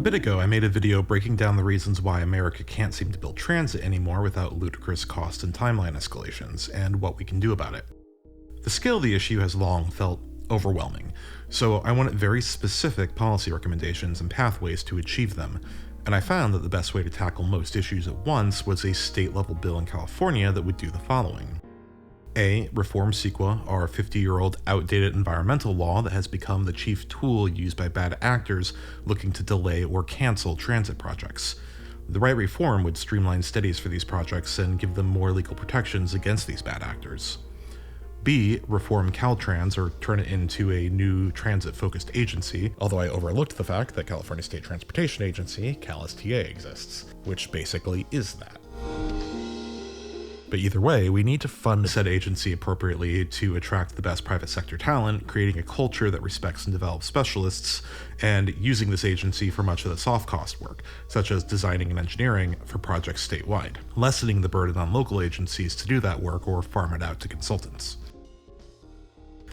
bit ago, I made a video breaking down the reasons why America can't seem to build transit anymore without ludicrous cost and timeline escalations, and what we can do about it. The scale of the issue has long felt overwhelming, so I wanted very specific policy recommendations and pathways to achieve them, and I found that the best way to tackle most issues at once was a state-level bill in California that would do the following. A. Reform CEQA, our 50-year-old outdated environmental law that has become the chief tool used by bad actors looking to delay or cancel transit projects. The right reform would streamline studies for these projects and give them more legal protections against these bad actors. B. Reform Caltrans, or turn it into a new transit-focused agency, although I overlooked the fact that California State Transportation Agency, CalSTA, exists, which basically is that. But either way, we need to fund said agency appropriately to attract the best private sector talent, creating a culture that respects and develops specialists, and using this agency for much of the soft cost work, such as designing and engineering for projects statewide, lessening the burden on local agencies to do that work or farm it out to consultants.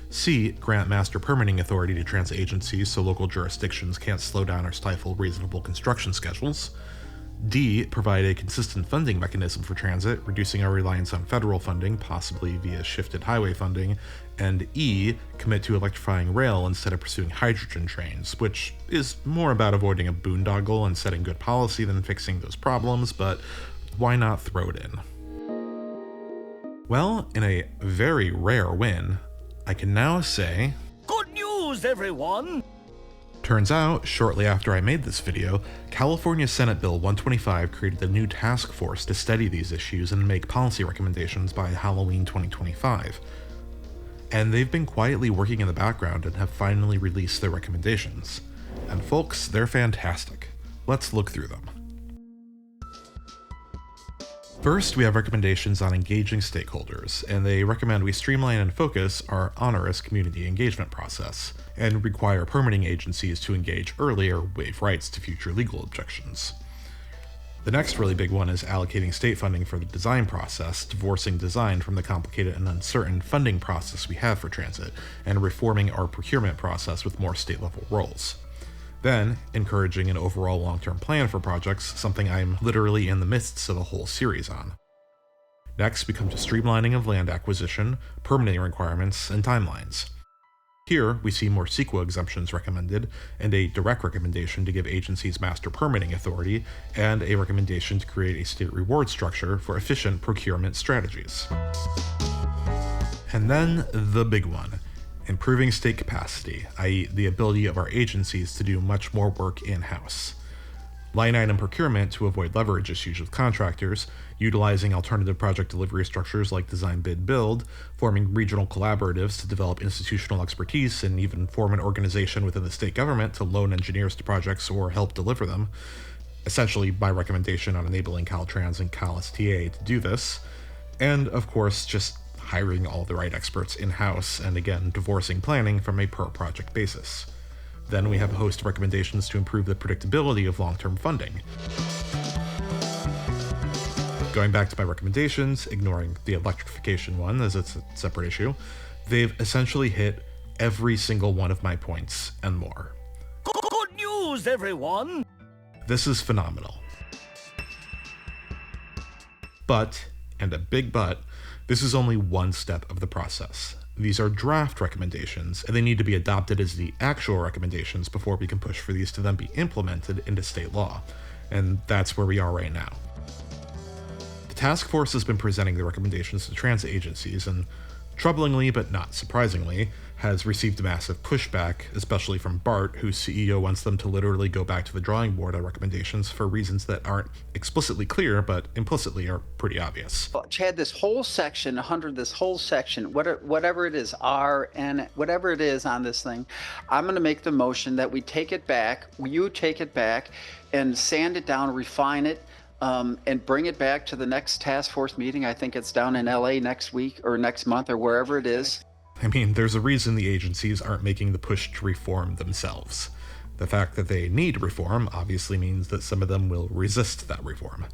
C. Grant master permitting authority to transit agencies so local jurisdictions can't slow down or stifle reasonable construction schedules. D. Provide a consistent funding mechanism for transit, reducing our reliance on federal funding, possibly via shifted highway funding. And E. Commit to electrifying rail instead of pursuing hydrogen trains, which is more about avoiding a boondoggle and setting good policy than fixing those problems, but why not throw it in? Well, in a very rare win, I can now say, Good news, everyone! Turns out, shortly after I made this video, California Senate Bill 125 created a new task force to study these issues and make policy recommendations by Halloween 2025. And they've been quietly working in the background and have finally released their recommendations. And folks, they're fantastic. Let's look through them. First, we have recommendations on engaging stakeholders, and they recommend we streamline and focus our onerous community engagement process, and require permitting agencies to engage early or waive rights to future legal objections. The next really big one is allocating state funding for the design process, divorcing design from the complicated and uncertain funding process we have for transit, and reforming our procurement process with more state-level roles. Then, encouraging an overall long-term plan for projects, something I'm literally in the midst of a whole series on. Next, we come to streamlining of land acquisition, permitting requirements, and timelines. Here, we see more CEQA exemptions recommended, and a direct recommendation to give agencies master permitting authority, and a recommendation to create a state reward structure for efficient procurement strategies. And then, the big one. Improving state capacity, i.e. the ability of our agencies to do much more work in-house. Line item procurement to avoid leverage issues with contractors, utilizing alternative project delivery structures like design bid build, forming regional collaboratives to develop institutional expertise and even form an organization within the state government to loan engineers to projects or help deliver them. Essentially my recommendation on enabling Caltrans and CalSTA to do this. And of course, just hiring all the right experts in-house, and again, divorcing planning from a per-project basis. Then we have a host of recommendations to improve the predictability of long-term funding. Going back to my recommendations, ignoring the electrification one as it's a separate issue, they've essentially hit every single one of my points and more. Good news, everyone! This is phenomenal. But, and a big but, this is only one step of the process. These are draft recommendations, and they need to be adopted as the actual recommendations before we can push for these to then be implemented into state law. And that's where we are right now. The task force has been presenting the recommendations to transit agencies, and troublingly but not surprisingly, has received massive pushback, especially from BART, whose CEO wants them to literally go back to the drawing board on recommendations for reasons that aren't explicitly clear, but implicitly are pretty obvious. Chad, this whole section, whatever it is, R, N, whatever it is on this thing, I'm going to make the motion that we take it back, you take it back, and sand it down, refine it, and bring it back to the next task force meeting. I think it's down in LA next week or next month or wherever it is. I mean, there's a reason the agencies aren't making the push to reform themselves. The fact that they need reform obviously means that some of them will resist that reform.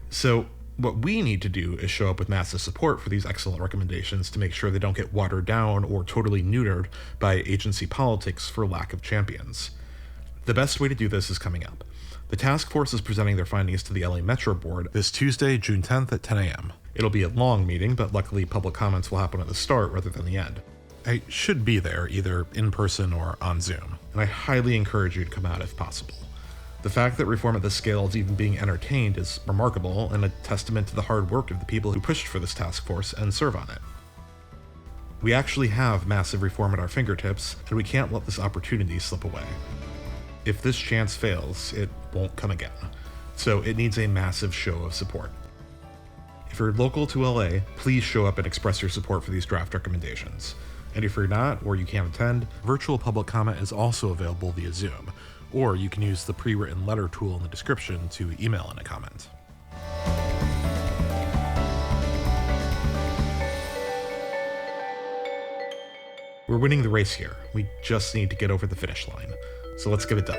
So what we need to do is show up with massive support for these excellent recommendations to make sure they don't get watered down or totally neutered by agency politics for lack of champions. The best way to do this is coming up. The task force is presenting their findings to the LA Metro Board this Tuesday, June 10th at 10 a.m. It'll be a long meeting, but luckily public comments will happen at the start rather than the end. I should be there, either in person or on Zoom, and I highly encourage you to come out if possible. The fact that reform at this scale is even being entertained is remarkable and a testament to the hard work of the people who pushed for this task force and serve on it. We actually have massive reform at our fingertips, and we can't let this opportunity slip away. If this chance fails, it won't come again, so it needs a massive show of support. If you're local to LA, please show up and express your support for these draft recommendations. And if you're not, or you can't attend, virtual public comment is also available via Zoom, or you can use the pre-written letter tool in the description to email in a comment. We're winning the race here. We just need to get over the finish line. So let's get it done.